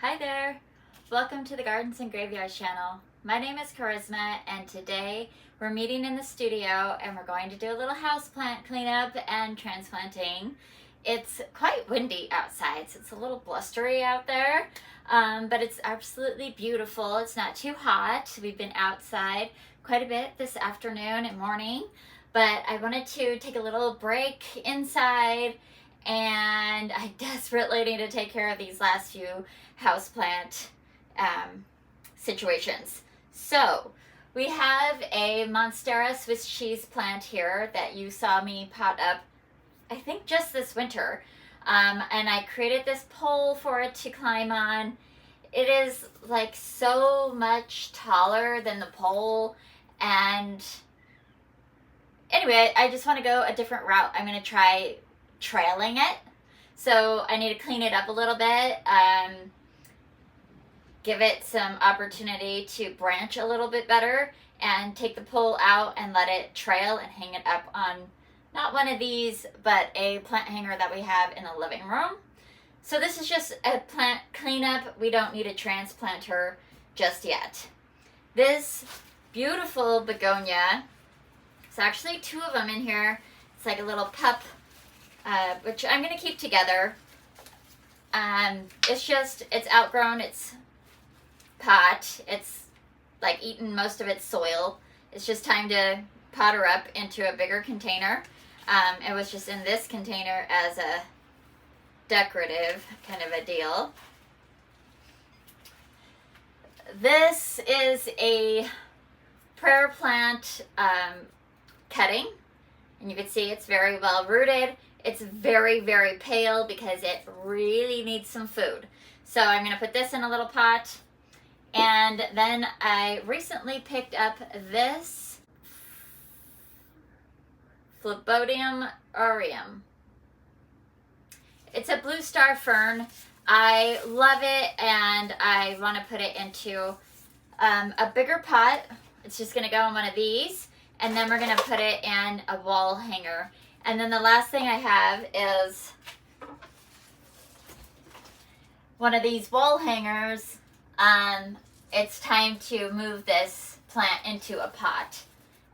Hi there! Welcome to the Gardens and Graveyards channel. My name is Charisma and today we're meeting in the studio and we're going to do a little houseplant cleanup and transplanting. It's quite windy outside, so it's a little blustery out there, but it's absolutely beautiful. It's not too hot. We've been outside quite a bit this afternoon and morning, but I wanted to take a little break inside and I desperately need to take care of these last few houseplant situations. So we have a Monstera Swiss cheese plant here that you saw me pot up, I think just this winter, and I created this pole for it to climb on. It is like so much taller than the pole, and anyway, I just want to go a different route. I'm going to try trailing it, so I need to clean it up a little bit, give it some opportunity to branch a little bit better, and take the pole out and let it trail and hang it up on not one of these, but a plant hanger that we have in the living room. So this is just a plant cleanup. We don't need a transplanter just yet. This beautiful begonia, it's actually two of them in here. It's like a little pup, which I'm going to keep together. It's outgrown its pot. It's like eaten most of its soil. It's just time to pot her up into a bigger container. It was just in this container as a decorative kind of a deal. This is a prayer plant cutting, and you can see it's very well rooted. It's very, very pale because it really needs some food. So I'm going to put this in a little pot. And then I recently picked up this Philodendron aureum. It's a blue star fern. I love it, and I want to put it into a bigger pot. It's just going to go in one of these, and then we're going to put it in a wall hanger. And then the last thing I have is one of these wall hangers. It's time to move this plant into a pot,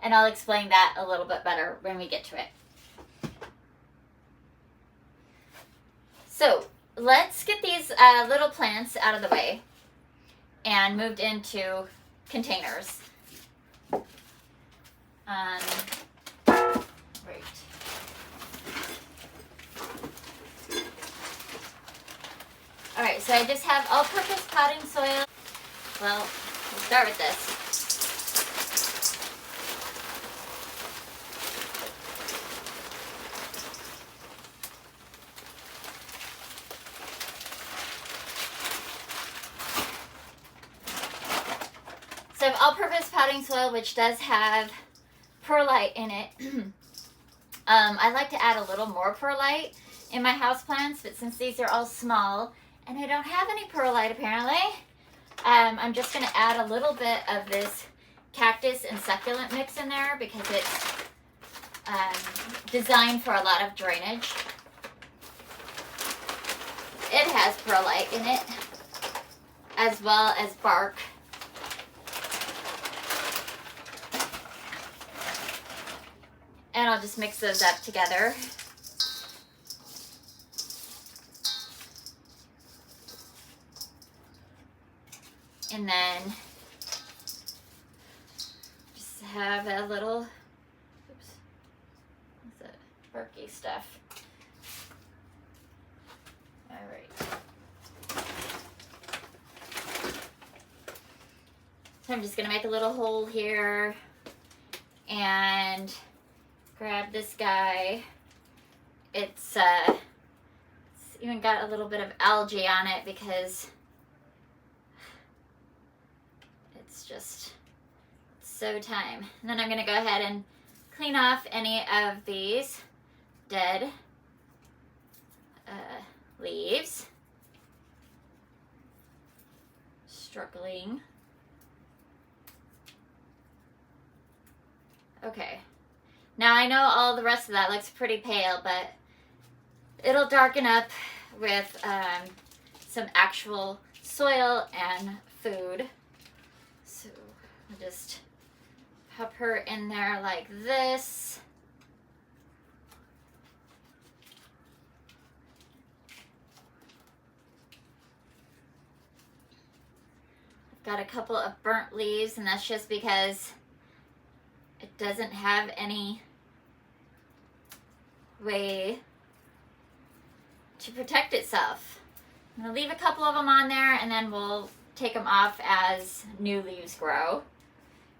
and I'll explain that a little bit better when we get to it. So let's get these little plants out of the way and moved into containers. Right. All right, so I just have all-purpose potting soil. Well, we'll start with this. So I have all-purpose potting soil, which does have perlite in it. I like to add a little more perlite in my houseplants, but since these are all small and I don't have any perlite apparently, I'm just going to add a little bit of this cactus and succulent mix in there because it's designed for a lot of drainage. It has perlite in it, as well as bark. And I'll just mix those up together. And then just have a little, oops, what's that barky stuff? All right. So I'm just gonna make a little hole here and grab this guy. It's even got a little bit of algae on it because it's just so time. And then I'm going to go ahead and clean off any of these dead leaves. Struggling. Okay. Now I know all the rest of that looks pretty pale, but it'll darken up with some actual soil and food. So I'll just pop her in there like this. I've got a couple of burnt leaves, and that's just because it doesn't have any way to protect itself. I'm going to leave a couple of them on there, and then we'll take them off as new leaves grow.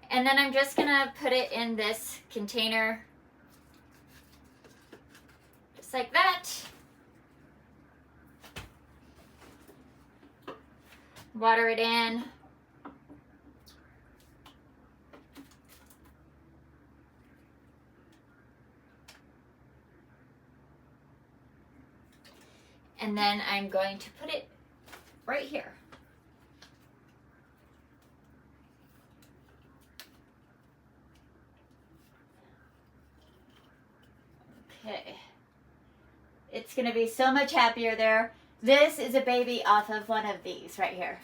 And then I'm just going to put it in this container, just like that. Water it in. And then I'm going to put it right here. Okay. It's going to be so much happier there. This is a baby off of one of these right here.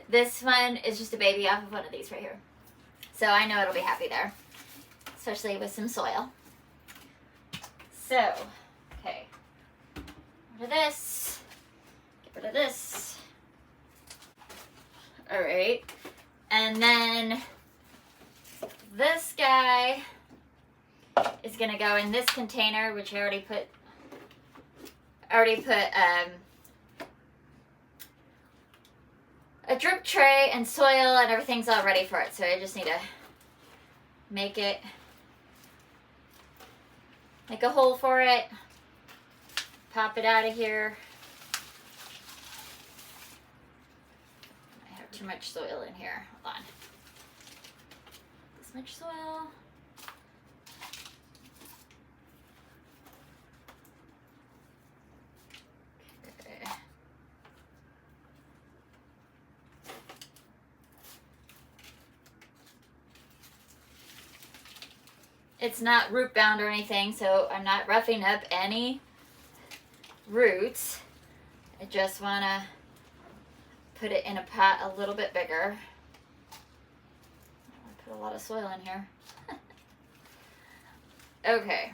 This one is just a baby off of one of these right here. So I know it'll be happy there, especially with some soil. So, okay. Get rid of this. Get rid of this. All right. And then this guy is going to go in this container, which I already put a drip tray and soil and everything's all ready for it. So I just need to make a hole for it, pop it out of here. I have too much soil in here. Hold on. This much soil. Okay. It's not root bound or anything, so I'm not roughing up any roots. I just want to put it in a pot a little bit bigger. I put a lot of soil in here. Okay.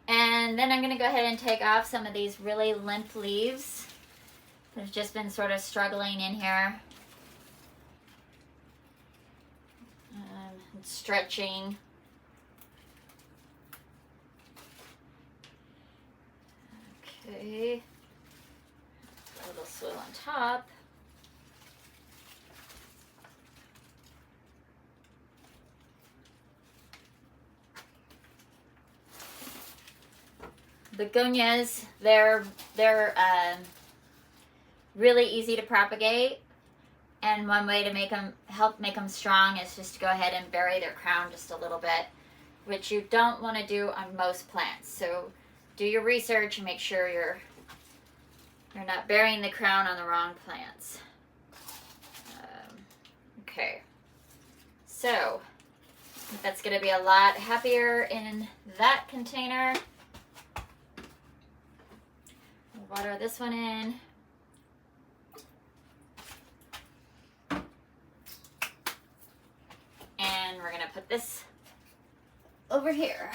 And then I'm going to go ahead and take off some of these really limp leaves. They've just been sort of struggling in here. Stretching. Okay. A little soil on top. Begonias, they're really easy to propagate. And one way to help make them strong is just to go ahead and bury their crown just a little bit, which you don't want to do on most plants. So do your research and make sure you're not burying the crown on the wrong plants. Okay, so that's going to be a lot happier in that container. Water this one in. And we're going to put this over here.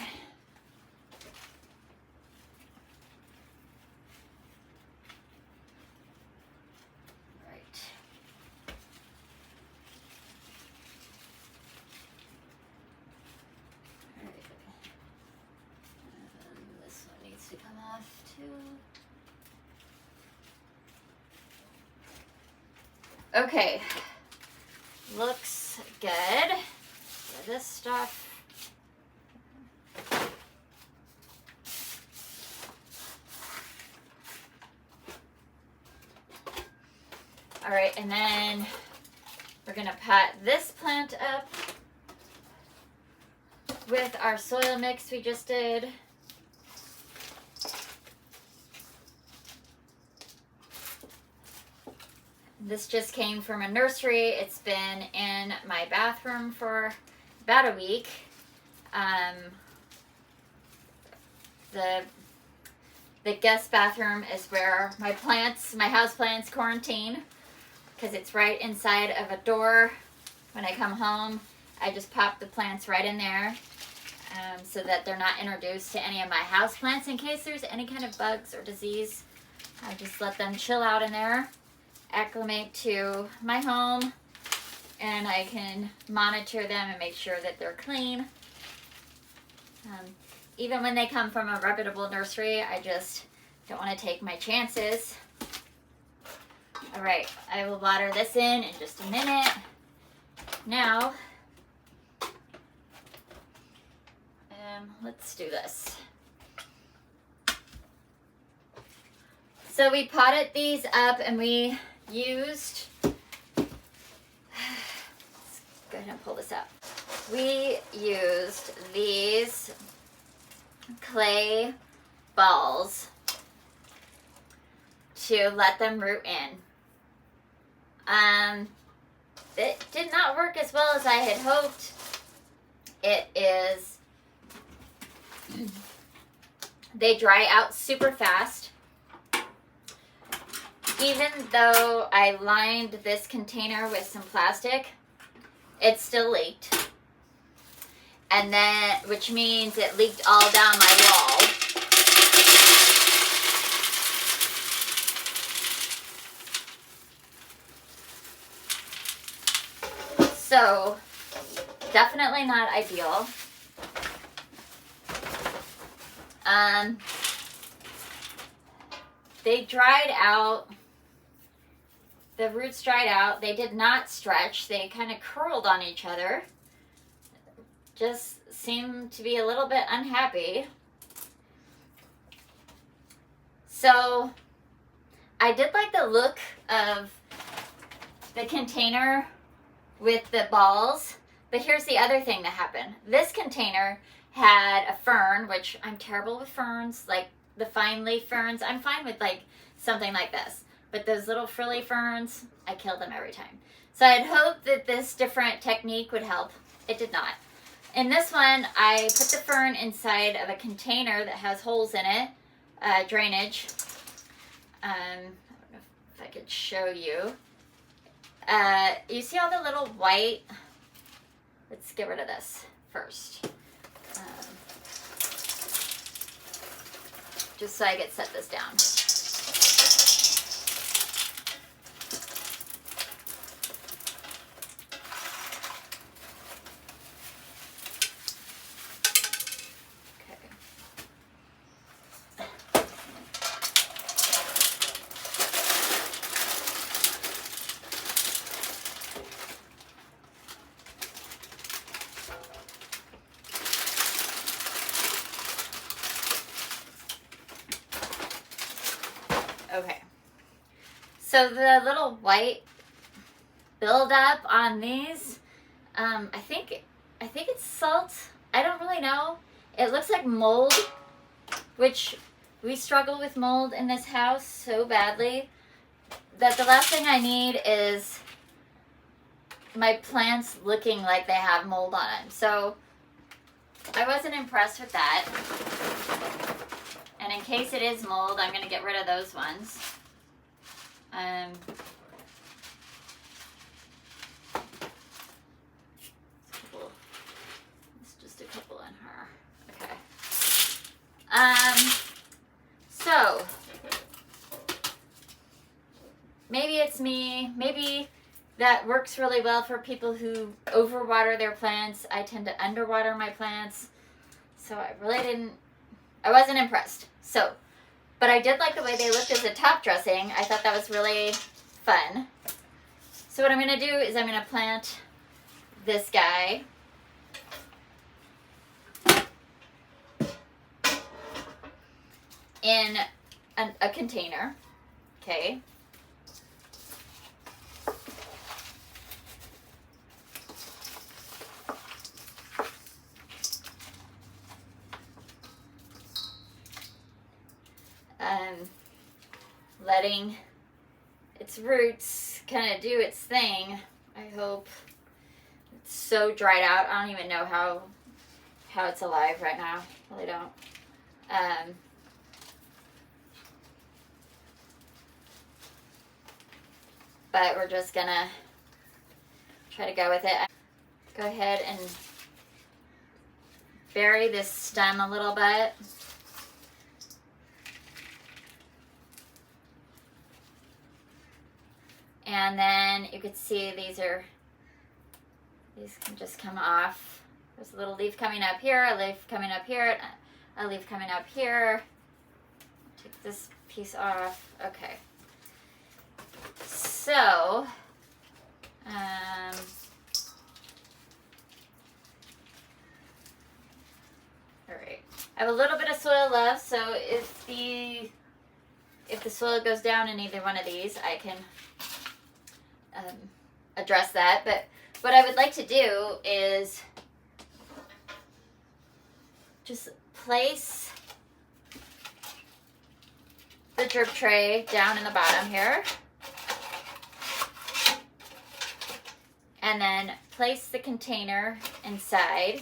Right. All right. And this one needs to come off too. Okay. Looks good. This stuff. All right, and then we're gonna pot this plant up with our soil mix we just did. This just came from a nursery. It's been in my bathroom for about a week. The guest bathroom is where my plants, my house plants quarantine, because it's right inside of a door. When I come home, I just pop the plants right in there so that they're not introduced to any of my house plants in case there's any kind of bugs or disease. I just let them chill out in there, acclimate to my home, and I can monitor them and make sure that they're clean. Even when they come from a reputable nursery, I just don't want to take my chances. All right, I will water this in just a minute. Now, let's do this. So we potted these up and we used, let's go ahead and pull this out. We used these clay balls to let them root in. It did not work as well as I had hoped. It is, they dry out super fast. Even though I lined this container with some plastic, it still leaked. And then, which means it leaked all down my wall. So, definitely not ideal. They dried out. The roots dried out. They did not stretch. They kind of curled on each other. Just seemed to be a little bit unhappy. So, I did like the look of the container with the balls, but here's the other thing that happened. This container had a fern, which I'm terrible with ferns, like the fine leaf ferns. I'm fine with like something like this, but those little frilly ferns, I kill them every time. So I'd hoped that this different technique would help. It did not. In this one, I put the fern inside of a container that has holes in it, drainage. I don't know if I could show you. You see all the little white? Let's get rid of this first. Just so I could set this down. Okay, so the little white buildup on these, I think it's salt. I don't really know. It looks like mold, which we struggle with mold in this house so badly that the last thing I need is my plants looking like they have mold on them. So I wasn't impressed with that. And in case it is mold, I'm going to get rid of those ones. It's just a couple in her. Okay. So, maybe it's me. Maybe that works really well for people who overwater their plants. I tend to underwater my plants. So I wasn't impressed. So, but I did like the way they looked as a top dressing. I thought that was really fun. So what I'm going to do is I'm going to plant this guy in a container. Okay. Letting its roots kind of do its thing. I hope. It's so dried out. I don't even know how it's alive right now. I really don't. but we're just gonna try to go with it. Go ahead and bury this stem a little bit. And then you can see these can just come off. There's a little leaf coming up here, a leaf coming up here, a leaf coming up here. Take this piece off. Okay. So, all right. I have a little bit of soil left, so if the soil goes down in either one of these, I can address that. But what I would like to do is just place the drip tray down in the bottom here, and then place the container inside.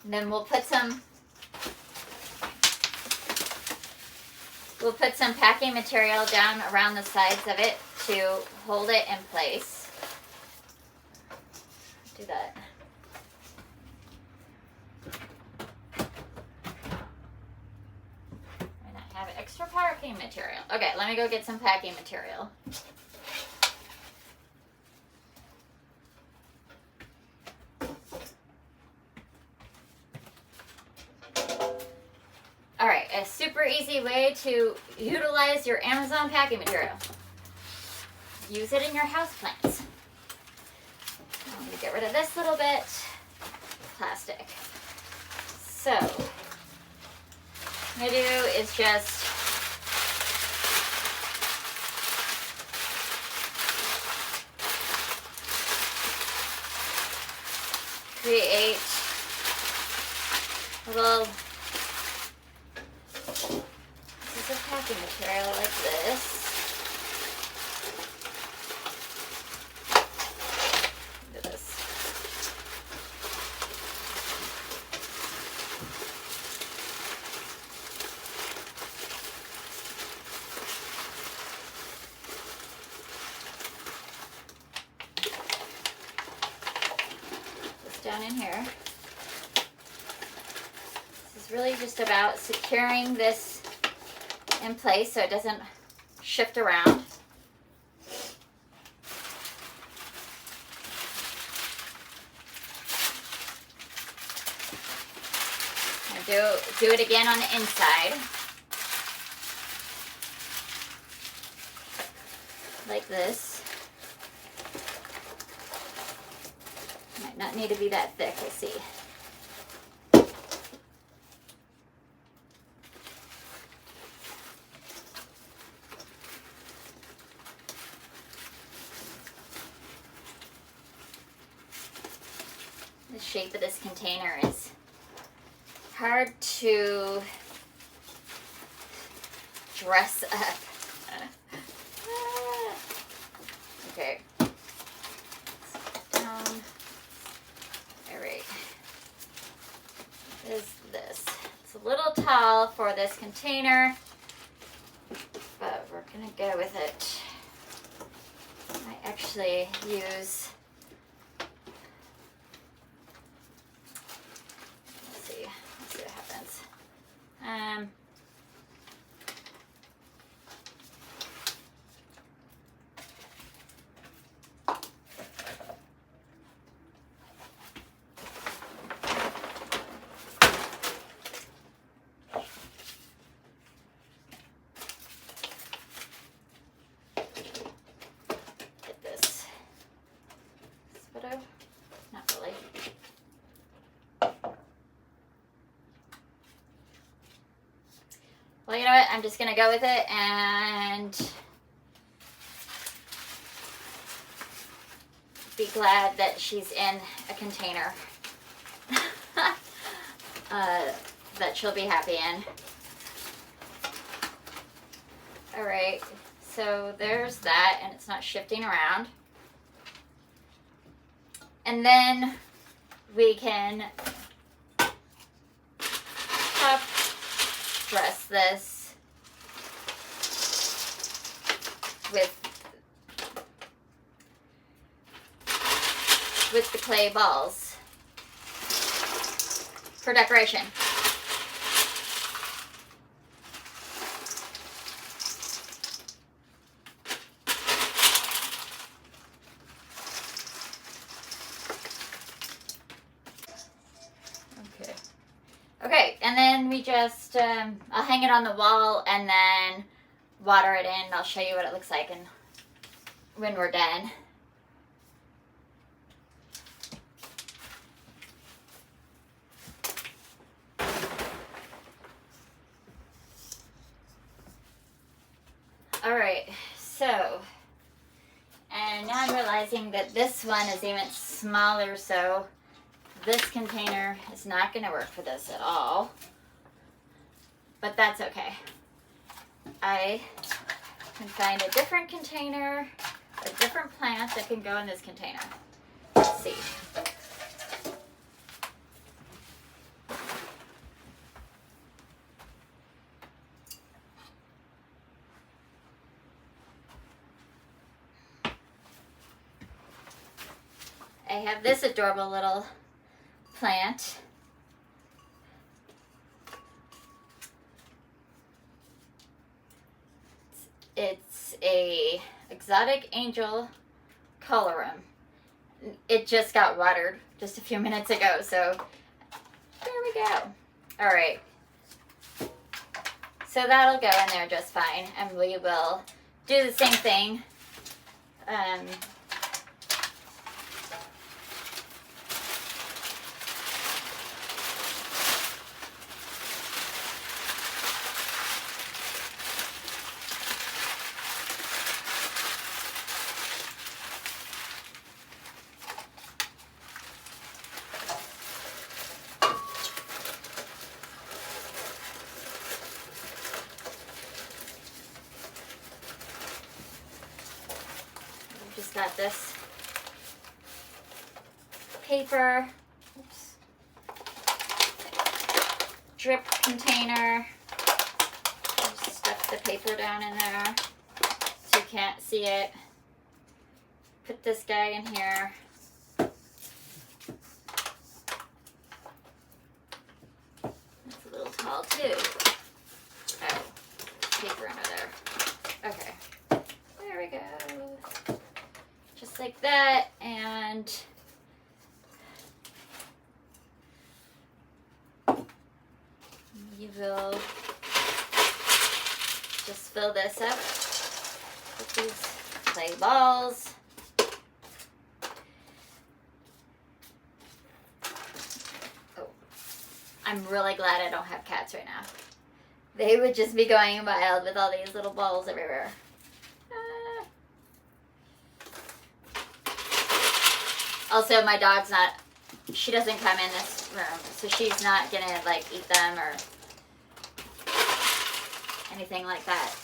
And then we'll put some packing material down around the sides of it to hold it in place. Do that. And I have extra packing material. Okay, let me go get some packing material. All right, a super easy way to utilize your Amazon packing material. Use it in your houseplants. I'm gonna get rid of this little bit plastic. So, what I'm gonna do is just create little pieces of packing material like this. Look at this. This down in here. This is really just about securing this in place so it doesn't shift around. And do it again on the inside. Like this. Might not need to be that thick, I see. The shape of this container is hard to dress up. Okay. Down. All right. What is this? It's a little tall for this container, but we're gonna go with it. I actually use, let's see what happens. Get this photo? Not really. Well, you know what? I'm just gonna go with it and be glad that she's in a container that she'll be happy in. All right, so there's that, and it's not shifting around. And then we can top dress this with the clay balls for decoration. Okay, and then we just, I'll hang it on the wall and then water it in. I'll show you what it looks like and when we're done. All right, so, and now I'm realizing that this one is even smaller, so this container is not going to work for this at all, but that's okay. I can find a different container, a different plant that can go in this container. Let's see. I have this adorable little plant. It's a exotic angel colorum. It just got watered just a few minutes ago, so there we go. All right, so that'll go in there just fine, and we will do the same thing. Just got this paper, oops, drip container. Just stuff the paper down in there so you can't see it. Put this guy in here. That's a little tall too. Oh, paper under there. Okay, there we go. Just like that, and you will just fill this up with these clay balls. Oh, I'm really glad I don't have cats right now. They would just be going wild with all these little balls everywhere. Also, my dog's not, she doesn't come in this room, so she's not gonna like eat them or anything like that.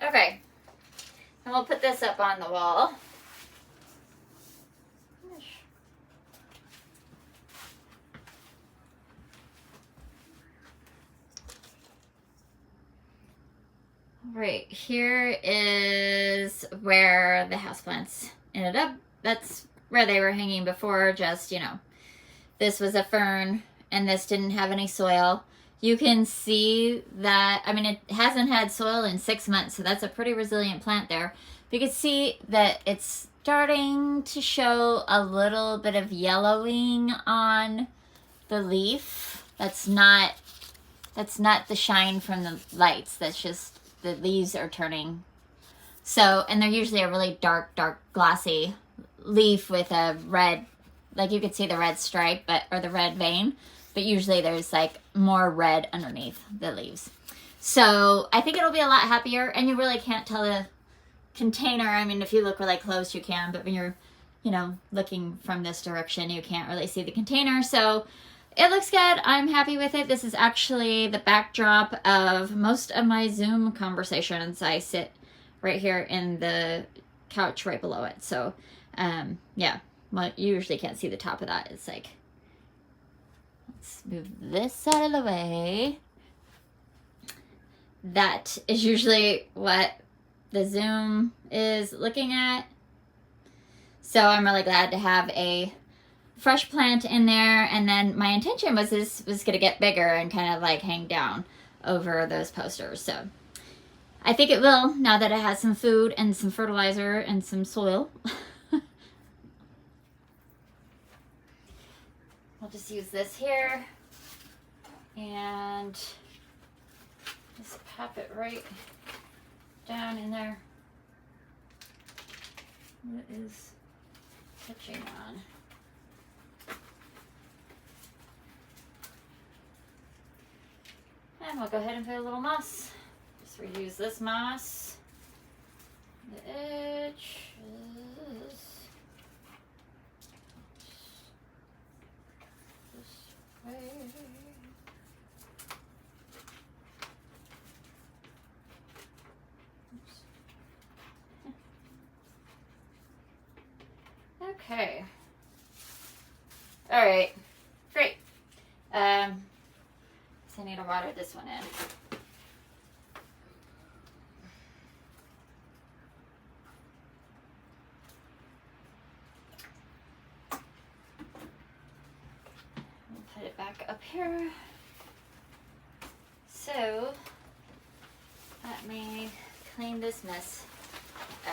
Okay, and we'll put this up on the wall. Right, here is where the houseplants ended up. That's where they were hanging before, just, you know, this was a fern and this didn't have any soil. You can see that, I mean, it hasn't had soil in 6 months, so that's a pretty resilient plant there. You can see that it's starting to show a little bit of yellowing on the leaf. That's not the shine from the lights. That's just the leaves are turning. So, and they're usually a really dark glossy leaf with a red, like you could see the red stripe, or the red vein. But usually there's like more red underneath the leaves. So I think it'll be a lot happier, and you really can't tell the container. I mean, if you look really close, you can, but when you're, you know, looking from this direction, you can't really see the container. So it looks good. I'm happy with it. This is actually the backdrop of most of my Zoom conversations. I sit right here in the couch right below it. So, yeah, well, you usually can't see the top of that. It's like, let's move this out of the way. That is usually what the Zoom is looking at. So I'm really glad to have a fresh plant in there. And then my intention was this was going to get bigger and kind of like hang down over those posters. So I think it will, now that it has some food and some fertilizer and some soil. I'll just use this here and just pop it right down in there. What is touching on? And we'll go ahead and put a little moss. Just reuse this moss. The edge is this way. Okay. All right. Great. So I need to water this one in. We'll put it back up here. So let me clean this mess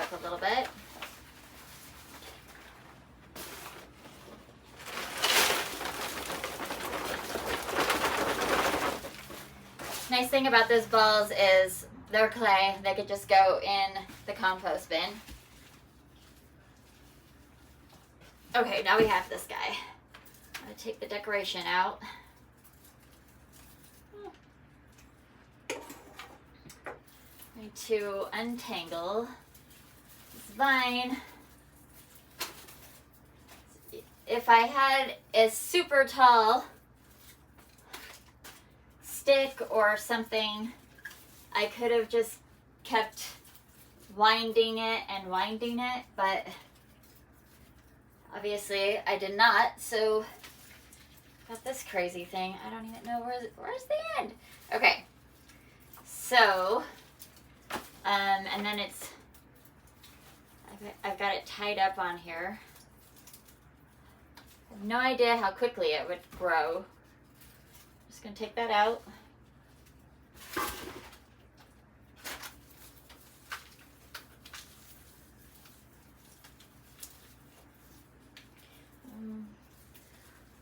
up a little bit. Nice thing about those balls is they're clay. They could just go in the compost bin. Okay, now we have this guy. I'm gonna take the decoration out. Need to untangle this vine. If I had a super tall stick or something, I could have just kept winding it, but obviously I did not, so got this crazy thing. I don't even know where's the end. Okay, so and then it's I've got it tied up on here. I have no idea how quickly it would grow. Just gonna take that out.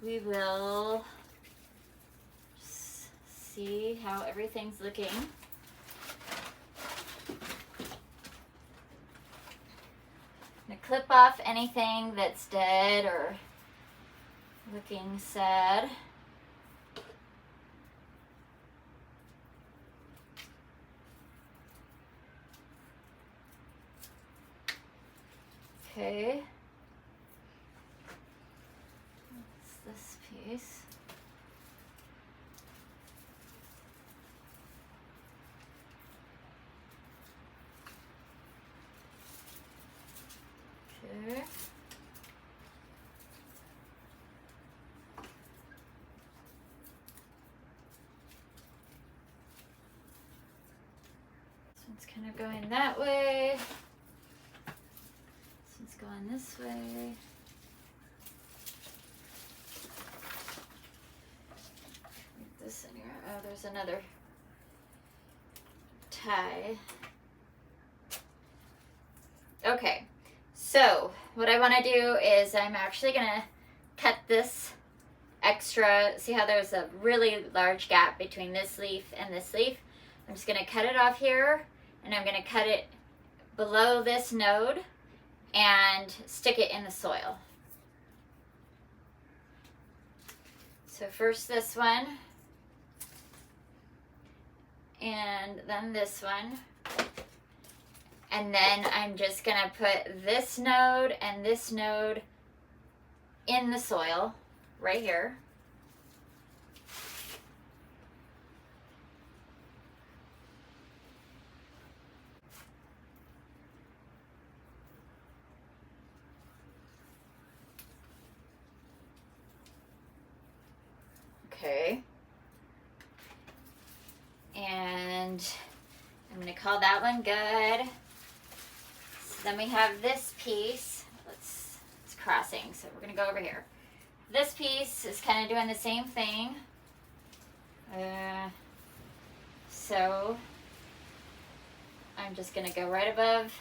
We will just see how everything's looking. I'm gonna clip off anything that's dead or looking sad. Okay. What's this piece? Okay. This one's kind of going that way. This one's going this way. Put this in here. Oh, there's another tie. Okay, so what I want to do is I'm actually going to cut this extra. See how there's a really large gap between this leaf and this leaf? I'm just going to cut it off here, and I'm going to cut it below this node and stick it in the soil. So first this one, and then this one. And then I'm just gonna put this node and this node in the soil right here. Okay. And I'm going to call that one good. So then we have this piece. It's crossing, so we're going to go over here. This piece is kind of doing the same thing. So I'm just going to go right above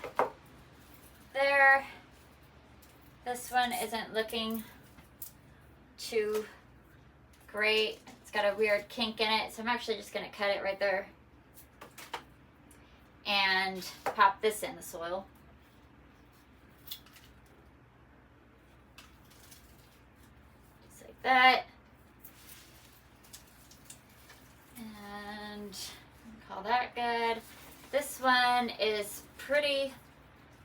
there. This one isn't looking too great. It's got a weird kink in it, so I'm actually just going to cut it right there and pop this in the soil. Just like that. And call that good. This one is pretty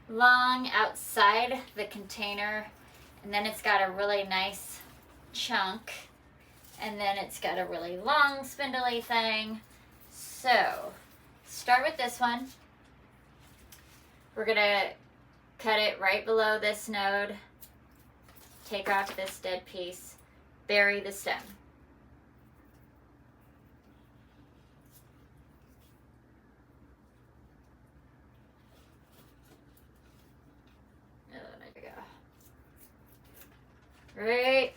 long outside the container, and then it's got a really nice chunk, and then it's got a really long spindly thing. So start with this one. We're gonna cut it right below this node, take off this dead piece, bury the stem. Right,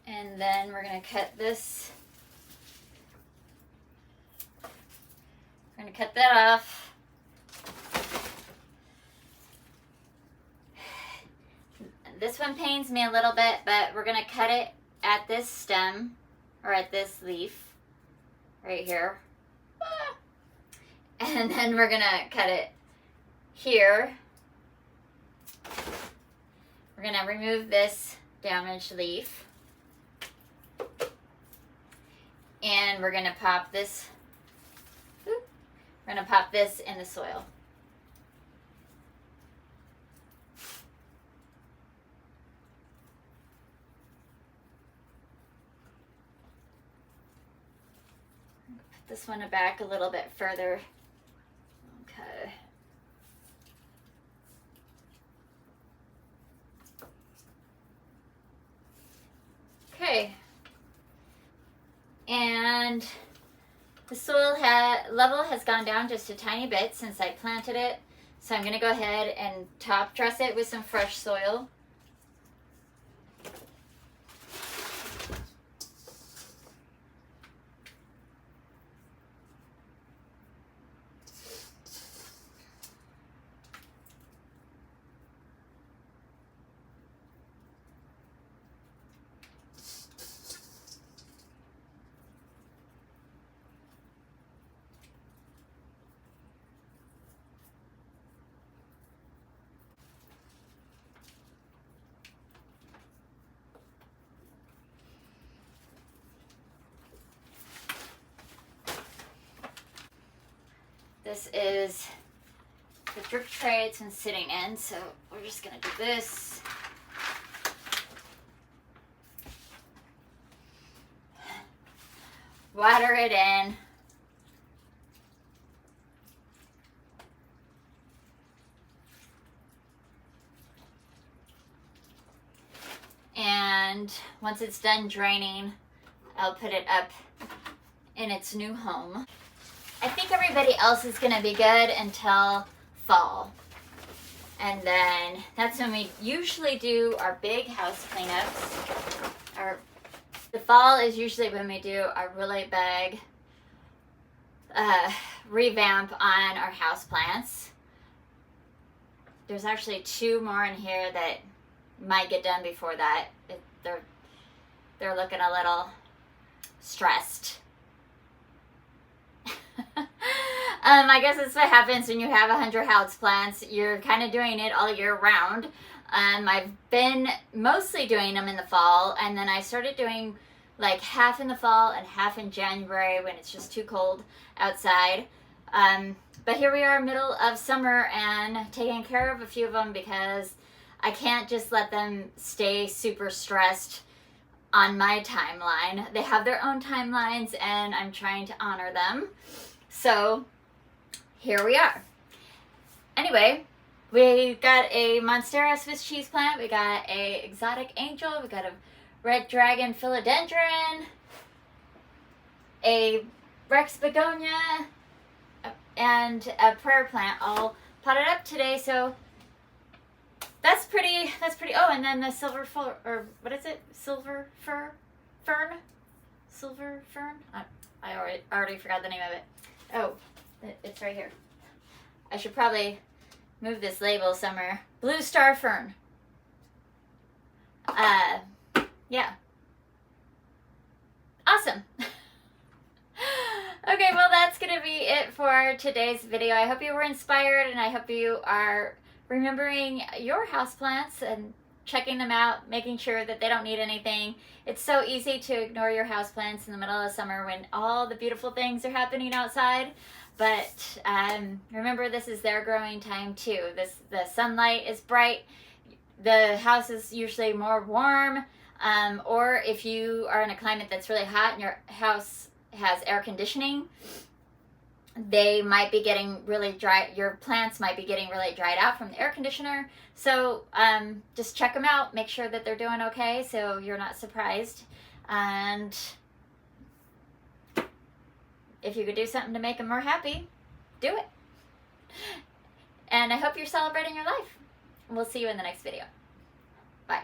and then we're going to cut this, we're going to cut that off. This one pains me a little bit, but we're going to cut it at this stem, or at this leaf, right here. And then we're going to cut it here. We're going to remove this damaged leaf, and we're going to pop this, we're going to pop this in the soil. Put this one back a little bit further. Okay. Okay, and the soil level has gone down just a tiny bit since I planted it, so I'm going to go ahead and top dress it with some fresh soil. This is the drip tray it's been sitting in, so we're just going to do this. Water it in. And once it's done draining, I'll put it up in its new home. I think everybody else is going to be good until fall. And then that's when we usually do our big house cleanups. The fall is usually when we do a really big revamp on our houseplants. There's actually 2 more in here that might get done before that. They're looking a little stressed. I guess that's what happens when you have 100 houseplants. You're kind of doing it all year round. I've been mostly doing them in the fall, and then I started doing like half in the fall and half in January when it's just too cold outside. But here we are, middle of summer, and taking care of a few of them because I can't just let them stay super stressed on my timeline. They have their own timelines, and I'm trying to honor them. So here we are. Anyway, we got a Monstera Swiss cheese plant, we got a exotic angel, we got a red dragon philodendron, a Rex begonia, and a prayer plant all potted up today. So that's pretty. Oh, and then the silver fern. I already forgot the name of it. Oh, it's right here. I should probably move this label somewhere. Blue star fern. Yeah. Awesome. Okay, well, that's going to be it for today's video. I hope you were inspired, and I hope you are remembering your houseplants and checking them out, making sure that they don't need anything. It's so easy to ignore your houseplants in the middle of summer when all the beautiful things are happening outside. But remember, this is their growing time too. The sunlight is bright. The house is usually more warm. Or if you are in a climate that's really hot and your house has air conditioning, they might be getting really dry. Your plants might be getting really dried out from the air conditioner. So just check them out. Make sure that they're doing okay so you're not surprised. And if you could do something to make them more happy, do it. And I hope you're celebrating your life. We'll see you in the next video. Bye.